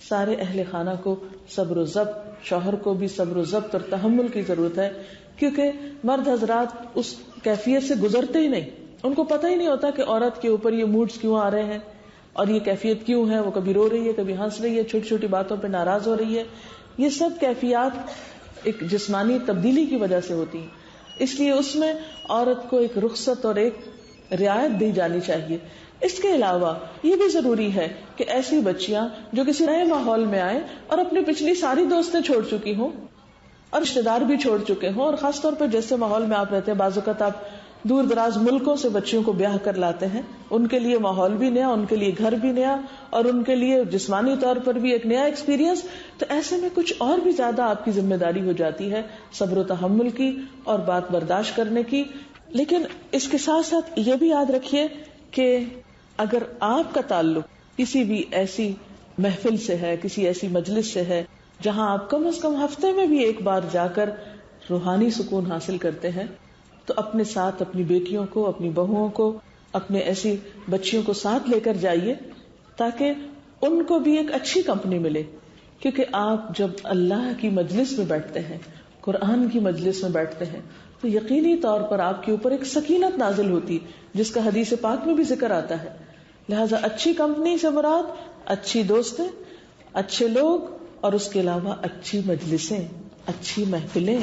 سارے اہل خانہ کو صبر و ضبط، شوہر کو بھی صبر و ضبط اور تحمل کی ضرورت ہے، کیونکہ مرد حضرات اس کیفیت سے گزرتے ہی نہیں. ان کو پتہ ہی نہیں ہوتا کہ عورت کے اوپر یہ موڈز کیوں آ رہے ہیں اور یہ کیفیت کیوں ہے. وہ کبھی رو رہی ہے، کبھی ہنس رہی ہے، چھوٹی چھوٹی باتوں پہ ناراض ہو رہی ہے. یہ سب کیفیات ایک جسمانی تبدیلی کی وجہ سے ہوتی ہیں. اس لیے اس میں عورت کو ایک رخصت اور ایک رعایت دی جانی چاہیے. اس کے علاوہ یہ بھی ضروری ہے کہ ایسی بچیاں جو کسی نئے ماحول میں آئیں اور اپنی پچھلی ساری دوستیں چھوڑ چکی ہوں اور رشتے دار بھی چھوڑ چکے ہوں، اور خاص طور پر جیسے ماحول میں آپ رہتے ہیں، بعض اوقات آپ دور دراز ملکوں سے بچیوں کو بیاہ کر لاتے ہیں، ان کے لیے ماحول بھی نیا، ان کے لیے گھر بھی نیا، اور ان کے لیے جسمانی طور پر بھی ایک نیا ایکسپیرینس. تو ایسے میں کچھ اور بھی زیادہ آپ کی ذمہ داری ہو جاتی ہے صبر و تحمل کی اور بات برداشت کرنے کی. لیکن اس کے ساتھ ساتھ یہ بھی یاد رکھیے کہ اگر آپ کا تعلق کسی بھی ایسی محفل سے ہے، کسی ایسی مجلس سے ہے جہاں آپ کم از کم ہفتے میں بھی ایک بار جا کر روحانی سکون حاصل کرتے ہیں، تو اپنے ساتھ اپنی بیٹیوں کو، اپنی بہوؤں کو، اپنے ایسی بچیوں کو ساتھ لے کر جائیے تاکہ ان کو بھی ایک اچھی کمپنی ملے. کیونکہ آپ جب اللہ کی مجلس میں بیٹھتے ہیں، قرآن کی مجلس میں بیٹھتے ہیں، تو یقینی طور پر آپ کے اوپر ایک سکینت نازل ہوتی جس کا حدیث پاک میں بھی ذکر آتا ہے. لہذا اچھی کمپنی سے مراد اچھی دوستیں، اچھے لوگ، اور اس کے علاوہ اچھی مجلسیں، اچھی محفلیں،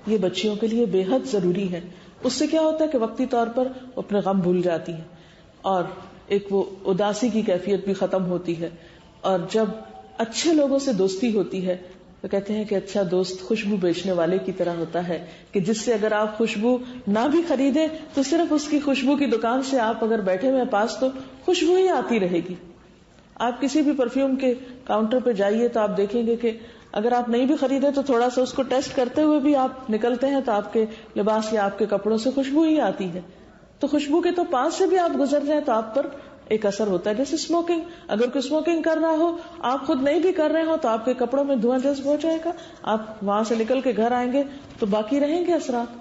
یہ بچیوں کے لیے بے حد ضروری ہے. اس سے کیا ہوتا ہے کہ وقتی طور پر اپنے غم بھول جاتی ہے اور ایک وہ اداسی کی کیفیت بھی ختم ہوتی ہے. اور جب اچھے لوگوں سے دوستی ہوتی ہے تو کہتے ہیں کہ اچھا دوست خوشبو بیچنے والے کی طرح ہوتا ہے، کہ جس سے اگر آپ خوشبو نہ بھی خریدیں تو صرف اس کی خوشبو کی دکان سے آپ اگر بیٹھے ہوئے پاس تو خوشبو ہی آتی رہے گی. آپ کسی بھی پرفیوم کے کاؤنٹر پہ جائیے تو آپ دیکھیں گے کہ اگر آپ نہیں بھی خریدے تو تھوڑا سا اس کو ٹیسٹ کرتے ہوئے بھی آپ نکلتے ہیں تو آپ کے لباس یا آپ کے کپڑوں سے خوشبو ہی آتی ہے. تو خوشبو کے تو پاس سے بھی آپ گزر جائیں تو آپ پر ایک اثر ہوتا ہے. جیسے اسموکنگ، اگر کوئی اسموکنگ کر رہا ہو، آپ خود نہیں بھی کر رہے ہو تو آپ کے کپڑوں میں دھواں جذب ہو جائے گا، آپ وہاں سے نکل کے گھر آئیں گے تو باقی رہیں گے اثرات.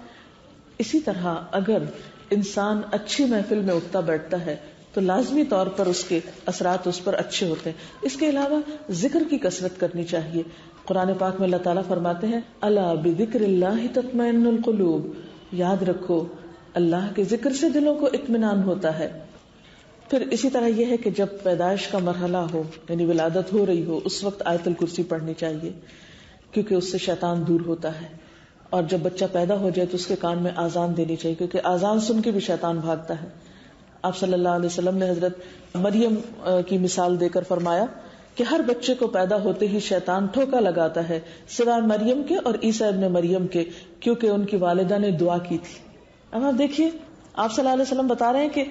اسی طرح اگر انسان اچھی محفل میں اٹھتا بیٹھتا ہے تو لازمی طور پر اس کے اثرات اس پر اچھے ہوتے ہیں. اس کے علاوہ ذکر کی کثرت کرنی چاہیے. قرآن پاک میں اللہ تعالیٰ فرماتے ہیں الا بذکر اللہ تطمئن القلوب، یاد رکھو اللہ کے ذکر سے دلوں کو اطمینان ہوتا ہے. پھر اسی طرح یہ ہے کہ جب پیدائش کا مرحلہ ہو، یعنی ولادت ہو رہی ہو، اس وقت آیت الکرسی پڑھنی چاہیے کیونکہ اس سے شیطان دور ہوتا ہے. اور جب بچہ پیدا ہو جائے تو اس کے کان میں آذان دینی چاہیے کیونکہ آذان سن کے بھی شیطان بھاگتا ہے. آپ صلی اللہ علیہ وسلم نے حضرت مریم کی مثال دے کر فرمایا کہ ہر بچے کو پیدا ہوتے ہی شیطان ٹھوکا لگاتا ہے سوائے مریم کے اور عیسیٰ ابن مریم کے، کیونکہ ان کی والدہ نے دعا کی تھی. اب آپ دیکھیے، آپ صلی اللہ علیہ وسلم بتا رہے ہیں کہ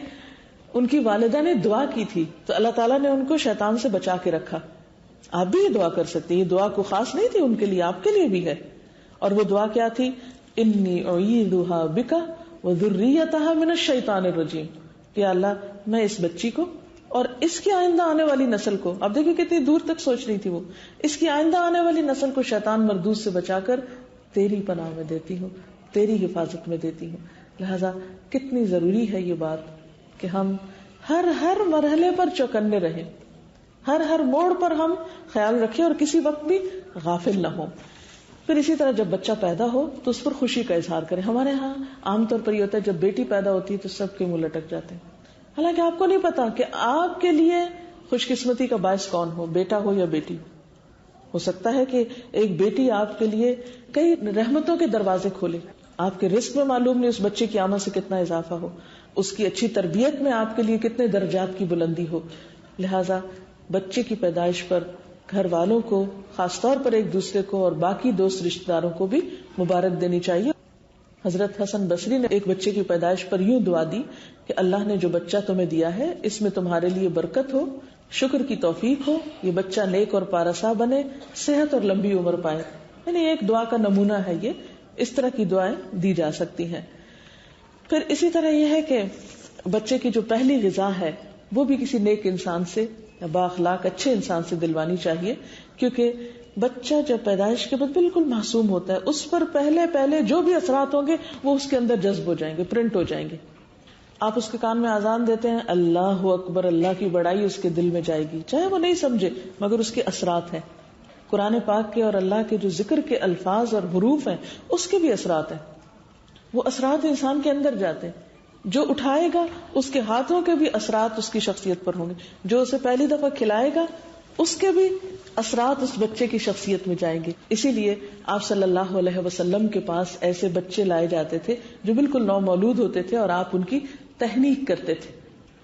ان کی والدہ نے دعا کی تھی تو اللہ تعالیٰ نے ان کو شیطان سے بچا کے رکھا. آپ بھی یہ دعا کر سکتے ہیں، یہ دعا کو خاص نہیں تھی ان کے لیے، آپ کے لیے بھی ہے. اور وہ دعا کیا تھی؟ انی اعیذھا بک وذریتھا من الشیطان الرجیم، کہ اللہ میں اس بچی کو اور اس کی آئندہ آنے والی نسل کو، اب دیکھیں کتنی دور تک سوچ رہی تھی وہ، اس کی آئندہ آنے والی نسل کو شیطان مردود سے بچا کر تیری پناہ میں دیتی ہوں، تیری حفاظت میں دیتی ہوں. لہذا کتنی ضروری ہے یہ بات کہ ہم ہر مرحلے پر چوکنے رہیں، ہر موڑ پر ہم خیال رکھیں اور کسی وقت بھی غافل نہ ہوں. پھر اسی طرح جب بچہ پیدا ہو تو اس پر خوشی کا اظہار کریں. ہمارے ہاں عام طور پر یہ ہوتا ہے جب بیٹی پیدا ہوتی ہے تو سب کے منہ لٹک جاتے ہیں، حالانکہ آپ کو نہیں پتا کہ آپ کے لیے خوش قسمتی کا باعث کون ہو، بیٹا ہو یا بیٹی. ہو سکتا ہے کہ ایک بیٹی آپ کے لیے کئی رحمتوں کے دروازے کھولے، آپ کے رزق میں معلوم نہیں اس بچے کی آمد سے کتنا اضافہ ہو، اس کی اچھی تربیت میں آپ کے لیے کتنے درجات کی بلندی ہو. لہذا بچے کی پیدائش پر گھر والوں کو، خاص طور پر ایک دوسرے کو اور باقی دوست رشتہ داروں کو بھی مبارک دینی چاہیے. حضرت حسن بصری نے ایک بچے کی پیدائش پر یوں دعا دی کہ اللہ نے جو بچہ تمہیں دیا ہے اس میں تمہارے لیے برکت ہو، شکر کی توفیق ہو، یہ بچہ نیک اور پارسا بنے، صحت اور لمبی عمر پائے. یعنی ایک دعا کا نمونہ ہے یہ، اس طرح کی دعائیں دی جا سکتی ہیں. پھر اسی طرح یہ ہے کہ بچے کی جو پہلی غذا ہے وہ بھی کسی نیک انسان سے یا با اخلاق اچھے انسان سے دلوانی چاہیے، کیونکہ بچہ جب پیدائش کے بعد بالکل معصوم ہوتا ہے، اس پر پہلے جو بھی اثرات ہوں گے وہ اس کے اندر جذب ہو جائیں گے، پرنٹ ہو جائیں گے. آپ اس کے کان میں اذان دیتے ہیں، اللہ اکبر، اللہ کی بڑائی اس کے دل میں جائے گی، چاہے وہ نہیں سمجھے مگر اس کے اثرات ہیں. قرآن پاک کے اور اللہ کے جو ذکر کے الفاظ اور حروف ہیں اس کے بھی اثرات ہیں، وہ اثرات انسان کے اندر جاتے ہیں. جو اٹھائے گا اس کے ہاتھوں کے بھی اثرات اس کی شخصیت پر ہوں گے، جو اسے پہلی دفعہ کھلائے گا اس کے بھی اثرات اس بچے کی شخصیت میں جائیں گے. اسی لیے آپ صلی اللہ علیہ وسلم کے پاس ایسے بچے لائے جاتے تھے جو بالکل نو مولود ہوتے تھے اور آپ ان کی تحنیک کرتے تھے،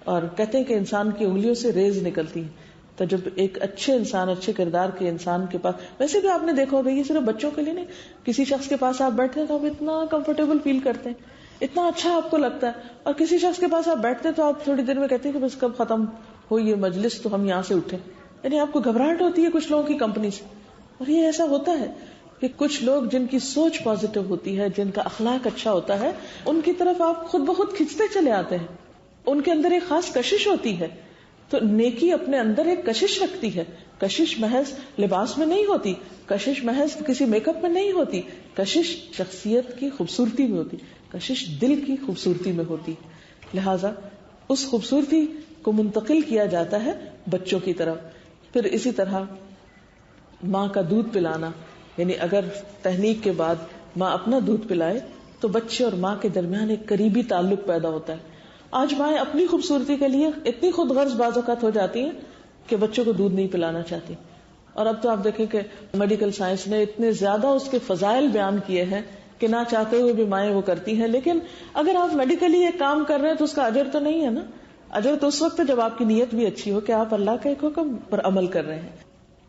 اور کہتے ہیں کہ انسان کی انگلیوں سے ریز نکلتی ہے. تو جب ایک اچھے انسان، اچھے کردار کے انسان کے پاس، ویسے بھی آپ نے دیکھا ہوگا یہ صرف بچوں کے لیے نہیں، کسی شخص کے پاس آپ بیٹھتے ہیں تو آپ اتنا کمفرٹیبل فیل کرتے ہیں، اتنا اچھا آپ کو لگتا ہے، اور کسی شخص کے پاس آپ بیٹھتے ہیں تو آپ تھوڑی دیر میں کہتے ہیں کہ بس کب ختم ہو یہ مجلس تو ہم یہاں سے اٹھیں. یعنی آپ کو گھبراہٹ ہوتی ہے کچھ لوگوں کی کمپنی سے. اور یہ ایسا ہوتا ہے کہ کچھ لوگ جن کی سوچ پازیٹو ہوتی ہے، جن کا اخلاق اچھا ہوتا ہے، ان کی طرف آپ خود بخود کھنچتے چلے آتے ہیں. ان کے اندر ایک خاص کشش ہوتی ہے. تو نیکی اپنے اندر ایک کشش رکھتی ہے. کشش محض لباس میں نہیں ہوتی، کشش محض کسی میک اپ میں نہیں ہوتی، کشش شخصیت کی خوبصورتی میں ہوتی، کشش دل کی خوبصورتی میں ہوتی. لہذا اس خوبصورتی کو منتقل کیا جاتا ہے بچوں کی طرف. پھر اسی طرح ماں کا دودھ پلانا، یعنی اگر تحنیک کے بعد ماں اپنا دودھ پلائے تو بچے اور ماں کے درمیان ایک قریبی تعلق پیدا ہوتا ہے. آج مائیں اپنی خوبصورتی کے لیے اتنی خود غرض بعض اوقات ہو جاتی ہیں کہ بچوں کو دودھ نہیں پلانا چاہتی. اور اب تو آپ دیکھیں کہ میڈیکل سائنس نے اتنے زیادہ اس کے فضائل بیان کیے ہیں کہ نہ چاہتے ہوئے بھی مائیں وہ کرتی ہیں. لیکن اگر آپ میڈیکلی ایک کام کر رہے ہیں تو اس کا اجر تو نہیں ہے نا. اجر تو اس وقت ہے جب آپ کی نیت بھی اچھی ہو کہ آپ اللہ کے ایک حکم پر عمل کر رہے ہیں.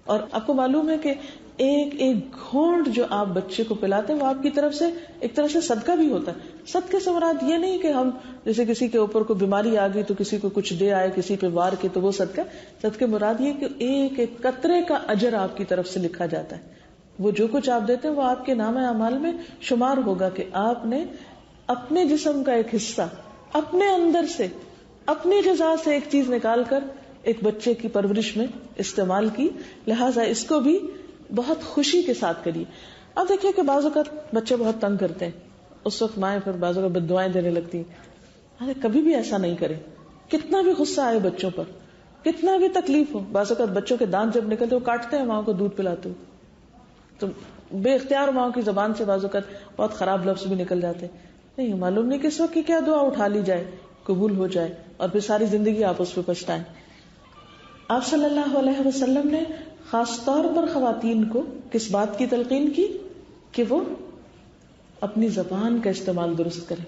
اور آپ کو معلوم ہے کہ ایک ایک گھونٹ جو آپ بچے کو پلاتے ہیں وہ آپ کی طرف سے ایک طرح سے صدقہ بھی ہوتا ہے. صدقے سے مراد یہ نہیں کہ ہم جیسے کسی کے اوپر کوئی بیماری آ گئی تو کسی کو کچھ دے آئے، کسی پہ وار کے تو وہ صدقہ. صدقے مراد یہ کہ ایک ایک قطرے کا اجر آپ کی طرف سے لکھا جاتا ہے. وہ جو کچھ آپ دیتے ہیں وہ آپ کے نام اعمال میں شمار ہوگا کہ آپ نے اپنے جسم کا ایک حصہ اپنے اندر سے، اپنی غذا سے ایک چیز نکال کر ایک بچے کی پرورش میں استعمال کی. لہٰذا اس کو بھی بہت خوشی کے ساتھ کریے. اب دیکھیے کہ بعض اوقات بچے بہت تنگ کرتے ہیں، اس وقت مائیں پھر بعض اوقات بد دعائیں دینے لگتی ہیں. ارے کبھی بھی ایسا نہیں کرے. کتنا بھی غصہ آئے بچوں پر، کتنا بھی تکلیف ہو، بعض اوقات بچوں کے دانت جب نکلتے وہ کاٹتے ہیں ماں کو دودھ پلاتے ہوئے، تو بے اختیار ماں کی زبان سے بعض اوقات بہت خراب لفظ بھی نکل جاتے. نہیں معلوم نہیں کس وقت کی کیا دعا اٹھا لی جائے، قبول ہو جائے اور پھر ساری زندگی آپ اس پہ پچھتائیں. آپ صلی اللہ علیہ وسلم نے خاص طور پر خواتین کو کس بات کی تلقین کی کہ وہ اپنی زبان کا استعمال درست کریں.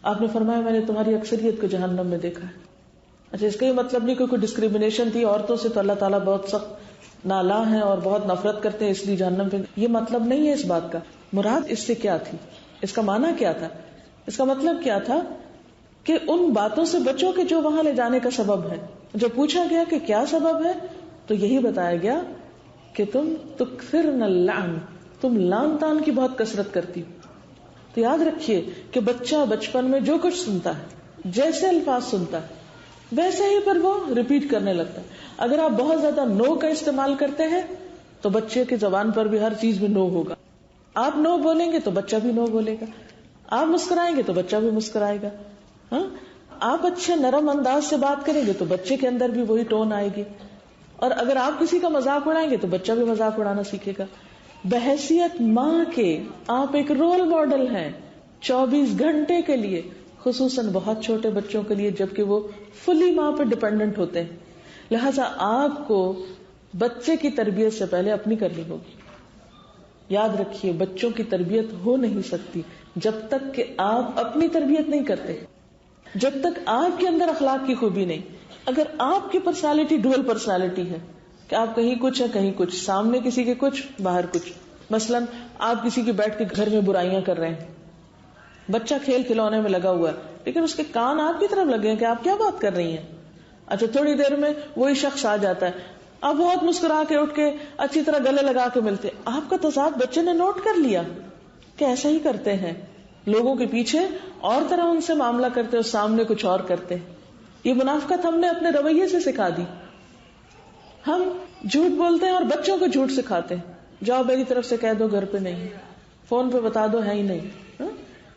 آپ نے فرمایا میں نے تمہاری اکثریت کو جہنم میں دیکھا ہے. اچھا اس کا یہ مطلب نہیں کہ کوئی ڈسکریمنیشن تھی عورتوں سے تو اللہ تعالیٰ بہت سخت نالا ہیں اور بہت نفرت کرتے ہیں اس لیے جہنم پہ، یہ مطلب نہیں ہے اس بات کا. مراد اس سے کیا تھی، اس کا معنی کیا تھا، اس کا مطلب کیا تھا کہ ان باتوں سے بچو کہ جو وہاں لے جانے کا سبب ہے. جب پوچھا گیا کہ کیا سبب ہے تو یہی بتایا گیا کہ تم تکثرن اللعن، تم لعن تان کی بہت کثرت کرتی. تو یاد رکھیے کہ بچہ بچپن میں جو کچھ سنتا ہے، جیسے الفاظ سنتا ہے، ویسے ہی پر وہ ریپیٹ کرنے لگتا ہے. اگر آپ بہت زیادہ نو کا استعمال کرتے ہیں تو بچے کی زبان پر بھی ہر چیز میں نو ہوگا. آپ نو بولیں گے تو بچہ بھی نو بولے گا. آپ مسکرائیں گے تو بچہ بھی مسکرائے گا. ہاں آپ اچھے نرم انداز سے بات کریں گے تو بچے کے اندر بھی وہی ٹون آئے گی. اور اگر آپ کسی کا مذاق اڑائیں گے تو بچہ بھی مذاق اڑانا سیکھے گا. بحیثیت ماں کے آپ ایک رول ماڈل ہیں 24 گھنٹے کے لیے، خصوصاً بہت چھوٹے بچوں کے لیے جبکہ وہ فلی ماں پہ ڈیپینڈنٹ ہوتے ہیں. لہذا آپ کو بچے کی تربیت سے پہلے اپنی کرنی ہوگی. یاد رکھیے بچوں کی تربیت ہو نہیں سکتی جب تک کہ آپ اپنی تربیت نہیں کرتے، جب تک آپ کے اندر اخلاق کی خوبی نہیں. اگر آپ کی پرسنالٹی ڈوئل پرسنالٹی ہے کہ آپ کہیں کچھ ہے کہیں کچھ، سامنے کسی کے کچھ باہر کچھ، مثلاً آپ کسی کے بیٹھ کے گھر میں برائیاں کر رہے ہیں، بچہ کھیل کھلونے میں لگا ہوا ہے لیکن اس کے کان آپ کی طرف لگے ہیں کہ آپ کیا بات کر رہی ہیں. اچھا تھوڑی دیر میں وہی شخص آ جاتا ہے، آپ بہت مسکرا کے اٹھ کے اچھی طرح گلے لگا کے ملتے، آپ کا تضاد بچے نے نوٹ کر لیا کہ ایسا ہی کرتے ہیں لوگوں کے پیچھے اور طرح ان سے معاملہ کرتے اور سامنے کچھ اور کرتے. یہ منافقت ہم نے اپنے رویے سے سکھا دی. ہم جھوٹ بولتے ہیں اور بچوں کو جھوٹ سکھاتے ہیں. جاؤ میری طرف سے کہہ دو گھر پہ نہیں، فون پہ بتا دو ہے ہی نہیں.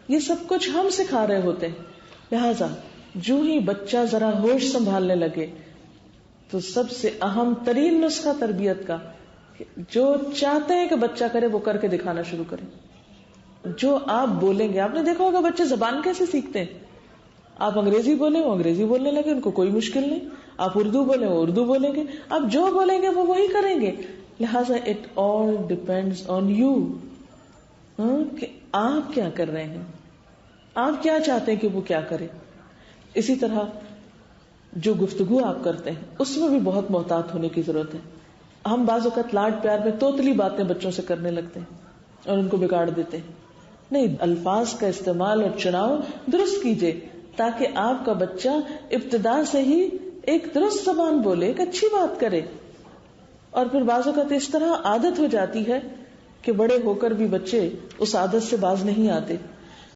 یہ سب کچھ ہم سکھا رہے ہوتے ہیں. لہذا جو ہی بچہ ذرا ہوش سنبھالنے لگے تو سب سے اہم ترین نسخہ تربیت کا، جو چاہتے ہیں کہ بچہ کرے وہ کر کے دکھانا شروع کرے. جو آپ بولیں گے، آپ نے دیکھا ہوگا بچے زبان کیسے سیکھتے ہیں. آپ انگریزی بولیں وہ انگریزی بولنے لگے، ان کو کوئی مشکل نہیں. آپ اردو بولیں وہ اردو بولیں گے. آپ جو بولیں گے وہ وہی کریں گے. لہذا it all depends on you کہ آپ کیا کر رہے ہیں، آپ کیا چاہتے ہیں کہ وہ کیا کرے. اسی طرح جو گفتگو آپ کرتے ہیں اس میں بھی بہت محتاط ہونے کی ضرورت ہے. ہم بعض اوقات لاڈ پیار میں توتلی باتیں بچوں سے کرنے لگتے ہیں اور ان کو بگاڑ دیتے ہیں. نہیں، الفاظ کا استعمال اور چناؤ درست کیجئے تاکہ آپ کا بچہ ابتدا سے ہی ایک درست زبان بولے، ایک اچھی بات کرے. اور پھر بعض اوقات اس طرح عادت ہو جاتی ہے کہ بڑے ہو کر بھی بچے اس عادت سے باز نہیں آتے.